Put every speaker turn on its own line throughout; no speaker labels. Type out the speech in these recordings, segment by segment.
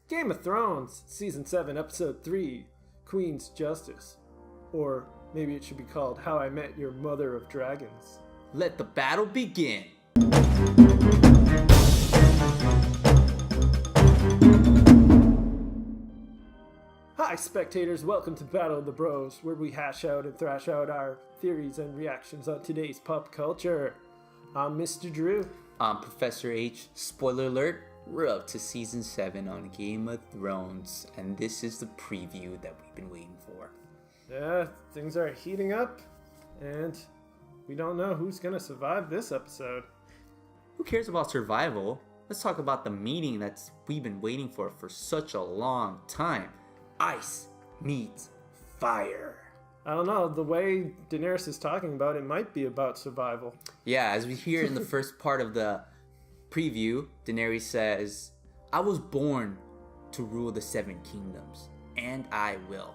Game of Thrones, Season 7, Episode 3, Queen's Justice. Or maybe it should be called How I Met Your Mother of Dragons.
Let the battle begin!
Hi spectators, welcome to Battle of the Bros, where we hash out and thrash out our theories and reactions on today's pop culture. I'm Mr. Drew.
I'm Professor H. Spoiler alert, we're up to Season 7 on Game of Thrones, and this is the preview that we've been waiting for.
Yeah, things are heating up, and we don't know who's gonna survive this episode.
Who cares about survival? Let's talk about the meeting that we've been waiting for such a long time. Ice meets fire.
I don't know, the way Daenerys is talking about it might be about survival.
Yeah, as we hear in the first part of the preview, Daenerys says, I was born to rule the 7 kingdoms, and I will.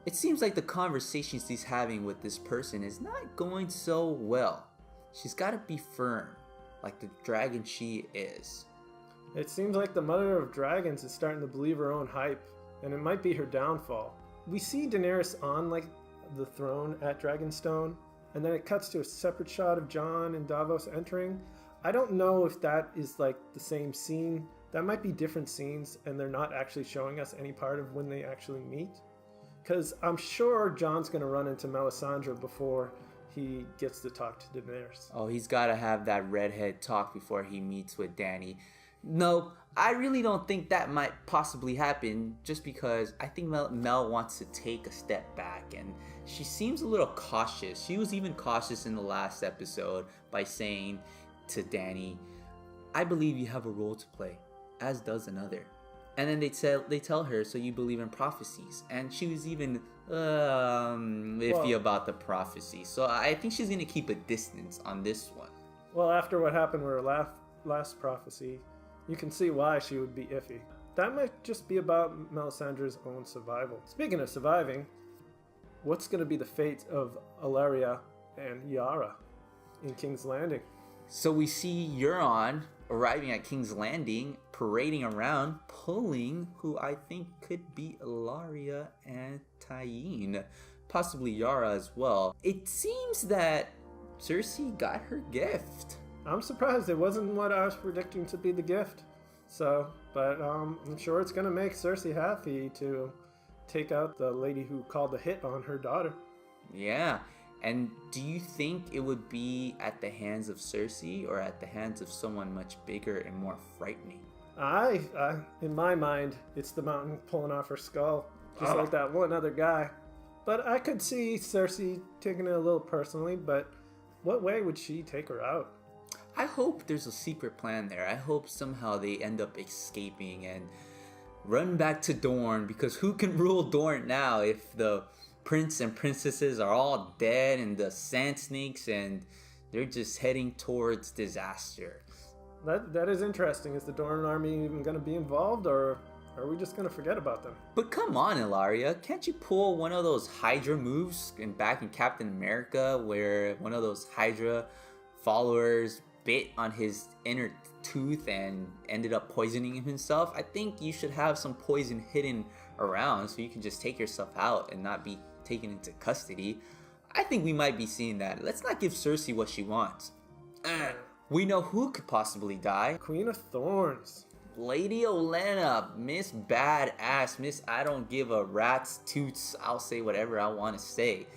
It seems like the conversations she's having with this person is not going so well. She's got to be firm, like the dragon she is.
It seems like the Mother of Dragons is starting to believe her own hype, and it might be her downfall. We see Daenerys on the throne at Dragonstone, and then it cuts to a separate shot of Jon and Davos entering. I don't know if that is the same scene. That might be different scenes, and they're not actually showing us any part of when they actually meet. Because I'm sure Jon's going to run into Melisandre before he gets to talk to Daenerys.
Oh, he's got to have that redhead talk before he meets with Dany. No, I really don't think that might possibly happen, just because I think Mel wants to take a step back, and she seems a little cautious. She was even cautious in the last episode by saying to Dany, I believe you have a role to play, as does another. And then they tell her, so you believe in prophecies. And she was even iffy about the prophecy. So I think she's going to keep a distance on this one.
Well, after what happened with her last prophecy, you can see why she would be iffy. That might just be about Melisandre's own survival. Speaking of surviving, what's going to be the fate of Alleria and Yara in King's Landing?
So we see Euron arriving at King's Landing, parading around, pulling who I think could be Alleria and Tyene, possibly Yara as well. It seems that Cersei got her gift.
I'm surprised it wasn't what I was predicting to be the gift. But I'm sure it's gonna make Cersei happy to take out the lady who called a hit on her daughter.
Yeah. And do you think it would be at the hands of Cersei or at the hands of someone much bigger and more frightening?
In my mind, it's the mountain pulling off her skull, just like that one other guy. But I could see Cersei taking it a little personally, but what way would she take her out?
I hope there's a secret plan there. I hope somehow they end up escaping and run back to Dorne, because who can rule Dorne now if the prince and princesses are all dead and the sand snakes and they're just heading towards disaster.
That is interesting. Is the Dorne army even going to be involved, or are we just going to forget about them?
But come on, Ilaria, can't you pull one of those Hydra moves back in Captain America, where one of those Hydra followers bit on his inner tooth and ended up poisoning himself? I think you should have some poison hidden around so you can just take yourself out and not be taken into custody. I think we might be seeing that. Let's not give Cersei what she wants. We know who could possibly die.
Queen of Thorns.
Lady Olenna, Miss Badass, Miss I don't give a rat's toots, I'll say whatever I want to say.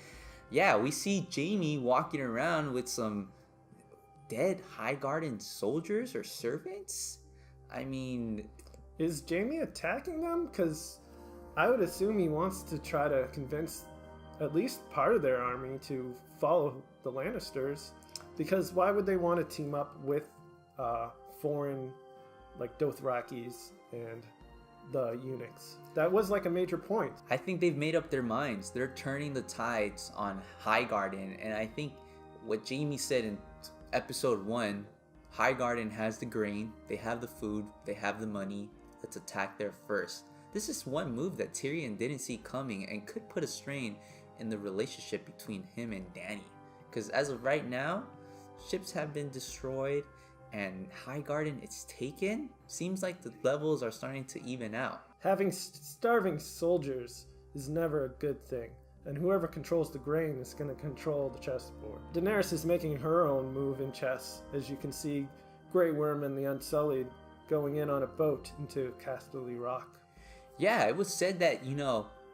Yeah, we see Jaime walking around with some dead Highgarden soldiers or servants. I mean,
is Jaime attacking them? Because I would assume he wants to try to convince at least part of their army to follow the Lannisters. Because why would they want to team up with foreign, like Dothrakis and the eunuchs? That was a major point.
I think they've made up their minds. They're turning the tides on Highgarden, and I think what Jaime said in episode 1, Highgarden has the grain, they have the food, they have the money, let's attack there first. This is one move that Tyrion didn't see coming and could put a strain in the relationship between him and Dany. Because as of right now, ships have been destroyed and High Garden it's taken, seems like the levels are starting to even out.
Having starving soldiers is never a good thing, and whoever controls the grain is going to control the chessboard. Daenerys is making her own move in chess, as you can see Grey Worm and the Unsullied going in on a boat into Casterly Rock.
Yeah, it was said that,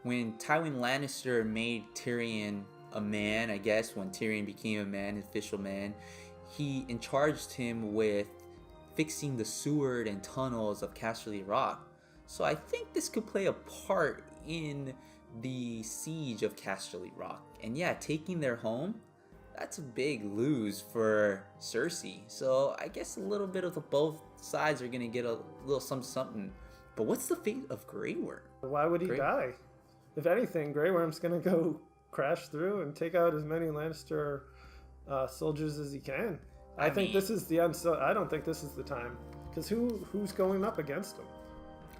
when Tywin Lannister made Tyrion a man, I guess, when Tyrion became a man, official man, he charged him with fixing the sewer and tunnels of Casterly Rock. So I think this could play a part in the siege of Casterly Rock. And yeah, taking their home, that's a big lose for Cersei. So I guess a little bit of both sides are going to get a little something. But what's the fate of Grey Worm?
Why would he die? If anything, Grey Worm's going to go crash through and take out as many Lannister soldiers as he can. I think this is I don't think this is the time. Because who's going up against him?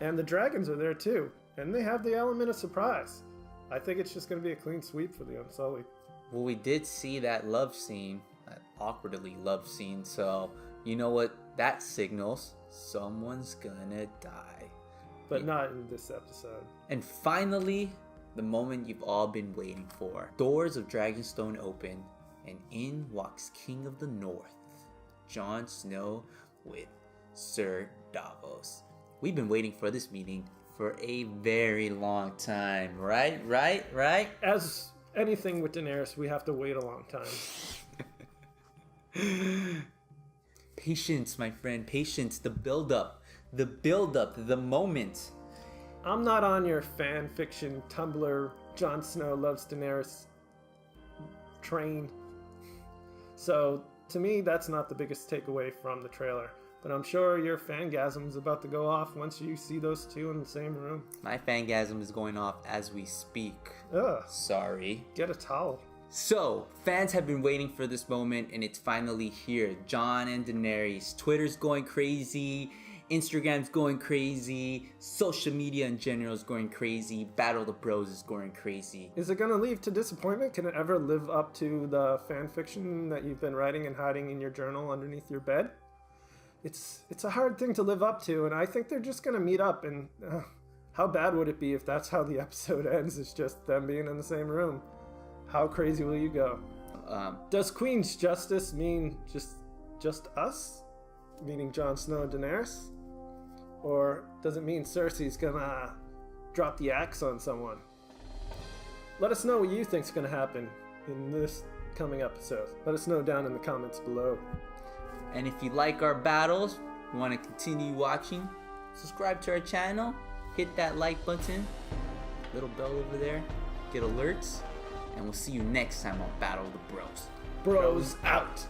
And the dragons are there too. And they have the element of surprise. I think it's just going to be a clean sweep for the Unsullied.
Well, we did see that love scene, that awkwardly love scene. So, you know what that signals? Someone's gonna die.
But not in this episode.
And finally, the moment you've all been waiting for. Doors of Dragonstone open, and in walks King of the North, Jon Snow with Sir Davos. We've been waiting for this meeting for a very long time, right?
As anything with Daenerys, we have to wait a long time.
Patience, my friend, patience, the build-up, the moment.
I'm not on your fan fiction Tumblr Jon Snow loves Daenerys train. So, to me, that's not the biggest takeaway from the trailer. But I'm sure your fangasm is about to go off once you see those two in the same room.
My fangasm is going off as we speak.
Ugh.
Sorry.
Get a towel.
So, fans have been waiting for this moment, and it's finally here. Jon and Daenerys. Twitter's going crazy. Instagram's going crazy. Social media in general is going crazy. Battle of the Bros is going crazy.
Is it going to lead to disappointment? Can it ever live up to the fan fiction that you've been writing and hiding in your journal underneath your bed? It's a hard thing to live up to, and I think they're just going to meet up, and how bad would it be if that's how the episode ends? It's just them being in the same room. How crazy will you go? Does Queen's Justice mean just us? Meaning Jon Snow and Daenerys? Or does it mean Cersei's gonna drop the axe on someone? Let us know what you think's gonna happen in this coming episode. Let us know down in the comments below.
And if you like our battles, you want to continue watching, subscribe to our channel, hit that like button, little bell over there, get alerts, and we'll see you next time on Battle of the Bros.
Bros out!